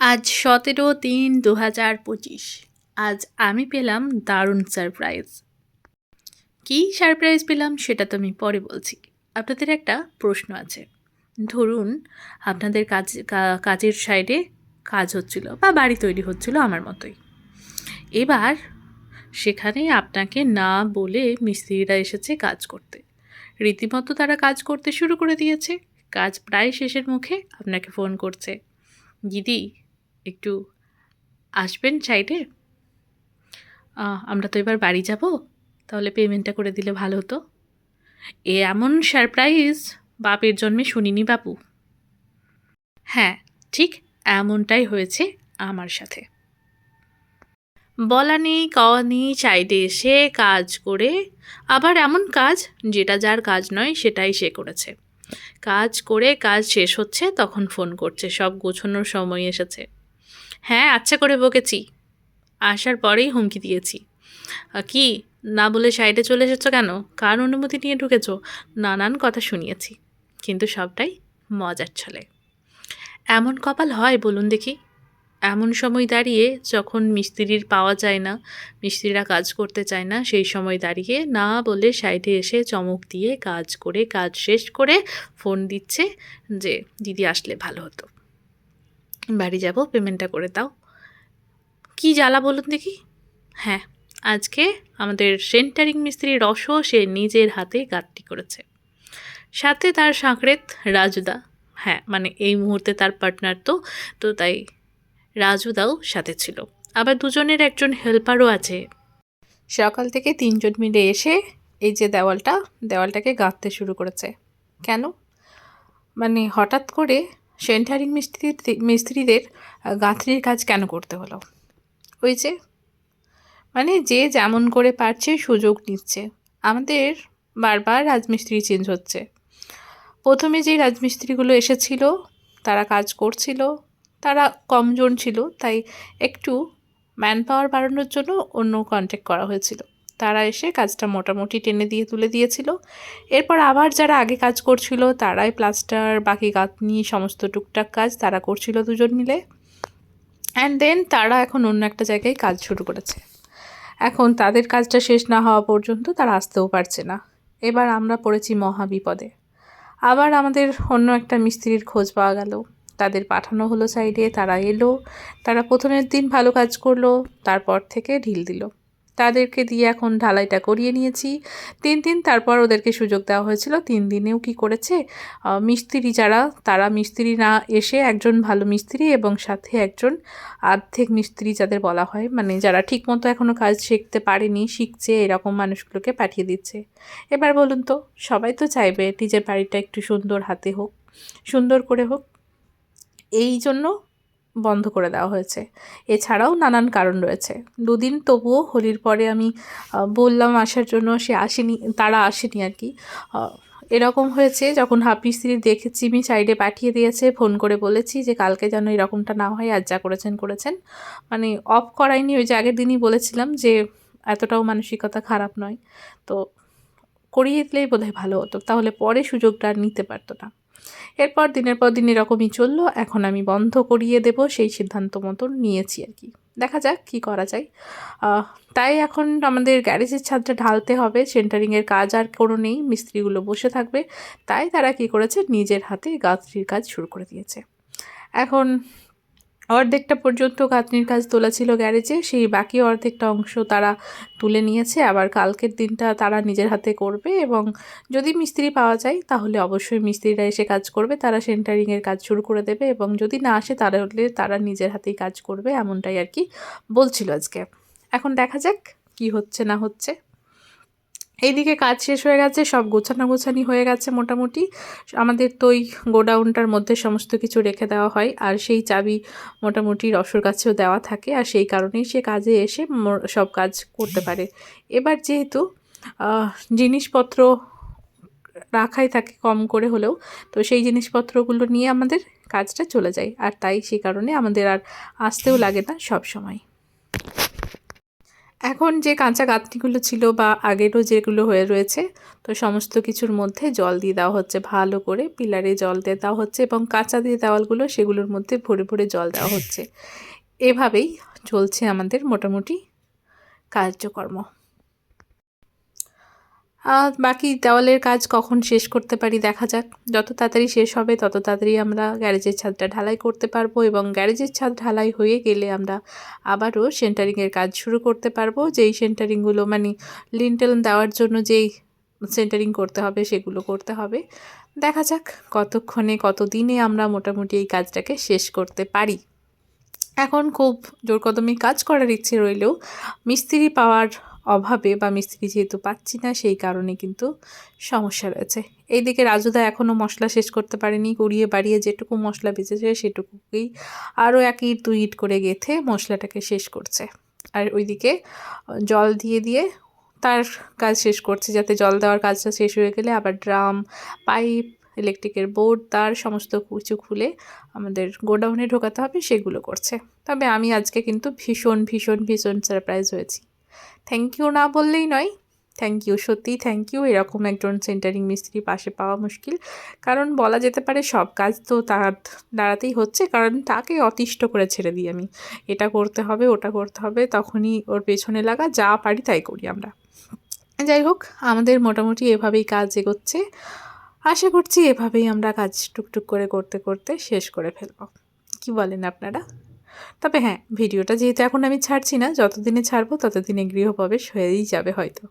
আজ 17-3-2025। আজ আমি পেলাম দারুণ সারপ্রাইজ। কী সারপ্রাইজ পেলাম সেটা তো আমি পরে বলছি। আপনাদের একটা প্রশ্ন আছে। ধরুন আপনাদের কাজের সাইডে কাজ হচ্ছিল বা বাড়ি তৈরি হচ্ছিল আমার মতোই। এবার সেখানে আপনাকে না বলে মিস্ত্রিরা এসেছে কাজ করতে। রীতিমতো তারা কাজ করতে শুরু করে দিয়েছে। কাজ প্রায় শেষের মুখে আপনাকে ফোন করছে, দিদি একটু আসবেন সাইডে? আমরা তো এবার বাড়ি যাব, তাহলে পেমেন্টটা করে দিলে ভালো হতো। এমন সারপ্রাইজ বাপের জন্মে শুনিনি বাপু। হ্যাঁ, ঠিক এমনটাই হয়েছে আমার সাথে। বলা নেই কওয়া নেই, সাইডে এসে কাজ করে, আবার এমন কাজ যেটা যার কাজ নয় সেটাই সে করেছে। কাজ করে কাজ শেষ হচ্ছে তখন ফোন করছে, সব গোছানোর সময় এসেছে। হ্যাঁ, আচ্ছা করে বকেছি, আসার পরেই হুমকি দিয়েছি। কি না বলে সাইডে চলে এসেছো কেন? কার অনুমতি নিয়ে ঢুকেছো? নানান কথা শুনিয়েছি, কিন্তু সবটাই মজার ছলে। এমন কপাল হয় বলুন দেখি? এমন সময় দাঁড়িয়ে যখন মিস্ত্রির পাওয়া যায় না, মিস্ত্রিরা কাজ করতে চায় না, সেই সময় দাঁড়িয়ে না বলে সাইডে এসে চমক দিয়ে কাজ করে কাজ শেষ করে ফোন দিচ্ছে যে দিদি আসলে ভালো হতো, বাড়ি যাব, পেমেন্টটা করে দাও। কি জ্বালা বলুন দেখি? হ্যাঁ, আজকে আমাদের সেন্টারিং মিস্ত্রি রসও সে নিজের হাতে গাঁথনি করেছে, সাথে তার সাঁকড়েত রাজুদা। হ্যাঁ, মানে এই মুহূর্তে তার পার্টনার তো তো তাই রাজুদাও সাথে ছিল, আবার দুজনের একজন হেল্পারও আছে। সকাল থেকে তিনজন মিলে এসে এই যে দেওয়ালটাকে গাঁথতে শুরু করেছে। কেন? মানে হঠাৎ করে সেন্টারিং মিস্ত্রিদের গাঁথনির কাজ কেন করতে হলো? ওই যে মানে যে যেমন করে পারছে সুযোগ নিচ্ছে। আমাদের বারবার রাজমিস্ত্রি চেঞ্জ হচ্ছে। প্রথমে যে রাজমিস্ত্রিগুলো এসেছিল তারা কাজ করছিল, তারা কমজন ছিল, তাই একটু ম্যান পাওয়ার বাড়ানোর জন্য অন্য কন্ট্যাক্ট করা হয়েছিল। তারা এসে কাজটা মোটামুটি টেনে দিয়ে তুলে দিয়েছিল। এরপর আবার যারা আগে কাজ করছিল তারাই প্লাস্টার, বাকি গাঁথনি, সমস্ত টুকটাক কাজ তারা করছিল দুজন মিলে। অ্যান্ড দেন তারা এখন অন্য একটা জায়গায় কাজ শুরু করেছে। এখন তাদের কাজটা শেষ না হওয়া পর্যন্ত তারা আসতেও পারছে না। এবার আমরা পড়েছি মহা বিপদে। আবার আমাদের অন্য একটা মিস্ত্রির খোঁজ পাওয়া গেল, তাদের পাঠানো হলো সাইডে, তারা এলো। তারা প্রথমের দিন ভালো কাজ করলো, তারপর থেকে ঢিল দিল। তাদেরকে দিয়ে এখন ঢালাইটা করিয়ে নিয়েছি 3 দিন। তারপর ওদেরকে সুযোগ দেওয়া হয়েছিল 3 দিনেও কি করেছে, মিস্ত্রি যারা তারা মিস্ত্রি না এসে একজন ভালো মিস্ত্রি এবং সাথে একজন আর্ধেক মিস্ত্রি যাদের বলা হয়, মানে যারা ঠিকমতো এখনও কাজ শিখতে পারেনি, শিখছে, এরকম মানুষগুলোকে পাঠিয়ে দিচ্ছে। এবার বলুন তো, সবাই তো চাইবে নিজের বাড়িটা একটু সুন্দর হাতে হোক, সুন্দর করে হোক, এই জন্য বন্ধ করে দেওয়া হয়েছে। এছাড়াও নানান কারণ রয়েছে। 2 দিন তবুও হোলির পরে আমি বললাম আসার জন্য, সে আসেনি, তারা আসেনি আর কি। এরকম হয়েছে যখন হাফ মিস্ত্রি দেখেছি আমি সাইডে পাঠিয়ে দিয়েছে, ফোন করে বলেছি যে কালকে যেন এরকমটা না হয়, আর যা করেছেন করেছেন। মানে অফ করাইনি, ওই যে আগের দিনই বলেছিলাম যে এতটাও মানসিকতা খারাপ নয়, তো করিয়ে দিলেই বোধহয় ভালো হতো, তাহলে পরে সুযোগটা আর নিতে পারতো না। এরপর দিনের পর দিন এরকমই চললো। এখন আমি বন্ধ করিয়ে দেব সেই সিদ্ধান্ত মতন নিয়েছি আর কি। দেখা যাক কী করা যায়। তাই এখন আমাদের গ্যারেজের ছাদটা ঢালতে হবে। সেন্টারিংয়ের কাজ আর কোনো নেই, মিস্ত্রিগুলো বসে থাকবে। তাই তারা কী করেছে, নিজের হাতে গাঁথনির কাজ শুরু করে দিয়েছে। এখন অর্ধেকটা পর্যন্ত গাঁথনির কাজ তোলা ছিল গ্যারেজে, সেই বাকি অর্ধেকটা অংশ তারা তুলে নিয়েছে। আবার কালকের দিনটা তারা নিজের হাতে করবে, এবং যদি মিস্ত্রি পাওয়া যায় তাহলে অবশ্যই মিস্ত্রিরা এসে কাজ করবে, তারা সেন্টারিংয়ের কাজ শুরু করে দেবে, এবং যদি না আসে তাহলে তারা নিজের হাতেই কাজ করবে, এমনটাই আর কি বলছিল আজকে। এখন দেখা যাক কি হচ্ছে না হচ্ছে। এইদিকে কাজ শেষ হয়ে গেছে, সব গোছানি হয়ে গেছে মোটামুটি। আমাদের তো ওই গোডাউনটার মধ্যে সমস্ত কিছু রেখে দেওয়া হয়, আর সেই চাবি মোটামুটি রসর কাছেও দেওয়া থাকে, আর সেই কারণেই সে কাজে এসে সব কাজ করতে পারে। এবার যেহেতু জিনিসপত্র রাখাই থাকে কম করে হলেও, তো সেই জিনিসপত্রগুলো নিয়ে আমাদের কাজটা চলে যায়, আর তাই সেই কারণে আমাদের আর আসতেও লাগে না সব সময়। এখন যে কাঁচা গাঁথনিগুলো ছিল বা আগেরও যেগুলো হয়ে রয়েছে, তো সমস্ত কিছুর মধ্যে জল দিয়ে দেওয়া হচ্ছে, ভালো করে পিলারে জল দিয়ে দেওয়া হচ্ছে এবং কাঁচা দিয়ে দেওয়ালগুলো সেগুলোর মধ্যে ভরে ভরে জল দেওয়া হচ্ছে। এভাবেই চলছে আমাদের মোটামুটি কার্যকর্ম। বাকি দেওয়ালের কাজ কখন শেষ করতে পারি দেখা যাক। যত তাড়াতাড়ি শেষ হবে তত তাড়াতাড়ি আমরা গ্যারেজের ছাদটা ঢালাই করতে পারবো এবং গ্যারেজের ছাদ ঢালাই হয়ে গেলে আমরা আবারও সেন্টারিংয়ের কাজ শুরু করতে পারবো। যেই সেন্টারিংগুলো মানে লিন্টেল দেওয়ার জন্য যেই সেন্টারিং করতে হবে সেগুলো করতে হবে। দেখা যাক কতক্ষণে কত দিনে আমরা মোটামুটি এই কাজটাকে শেষ করতে পারি। এখন খুব জোর কদমে কাজ করার ইচ্ছে রইলেও মিস্ত্রি পাওয়ার অভাবে বা মিস্ত্রি যেহেতু পাচ্ছি না সেই কারণে কিন্তু সমস্যা রয়েছে। এইদিকে রাজুদা এখনও মশলা শেষ করতে পারেনি, গড়িয়ে বাড়িয়ে যেটুকু মশলা বেঁচেছে সেটুকুকেই আরও 1 ইট 2 ইট করে গেঁথে মশলাটাকে শেষ করছে। আর ওইদিকে জল দিয়ে দিয়ে তার কাজ শেষ করছে, যাতে জল দেওয়ার কাজটা শেষ হয়ে গেলে আবার ড্রাম, পাইপ, ইলেকট্রিকের বোর্ড তার সমস্ত কিছু খুলে আমাদের গোডাউনে ঢোকাতে হবে, সেগুলো করছে। তবে আমি আজকে কিন্তু ভীষণ ভীষণ ভীষণ সারপ্রাইজ হয়েছি। থ্যাংক ইউ না বললেই নয়, থ্যাংক ইউ, সত্যিই থ্যাংক ইউ। এরকম একজন সেন্টারিং মিস্ত্রি পাশে পাওয়া মুশকিল, কারণ বলা যেতে পারে সব কাজ তো তার দ্বারাতেই হচ্ছে, কারণ তাকে অতিষ্ঠ করে ছেড়ে দিই আমি, এটা করতে হবে ওটা করতে হবে, তখনই ওর পেছনে লাগা, যা পারি তাই করি আমরা। যাই হোক, আমাদের মোটামুটি এভাবেই কাজ এগোচ্ছে। আশা করছি এভাবেই আমরা কাজ টুকটুক করে করতে করতে শেষ করে ফেলব। কি বলেন আপনারা? তবে হ্যাঁ, ভিডিওটা যেহেতু এখন আমি ছাড়ছি না, যতদিনে ছাড়বো ততদিনে গৃহপ্রবেশ হয়েই যাবে হয়তো।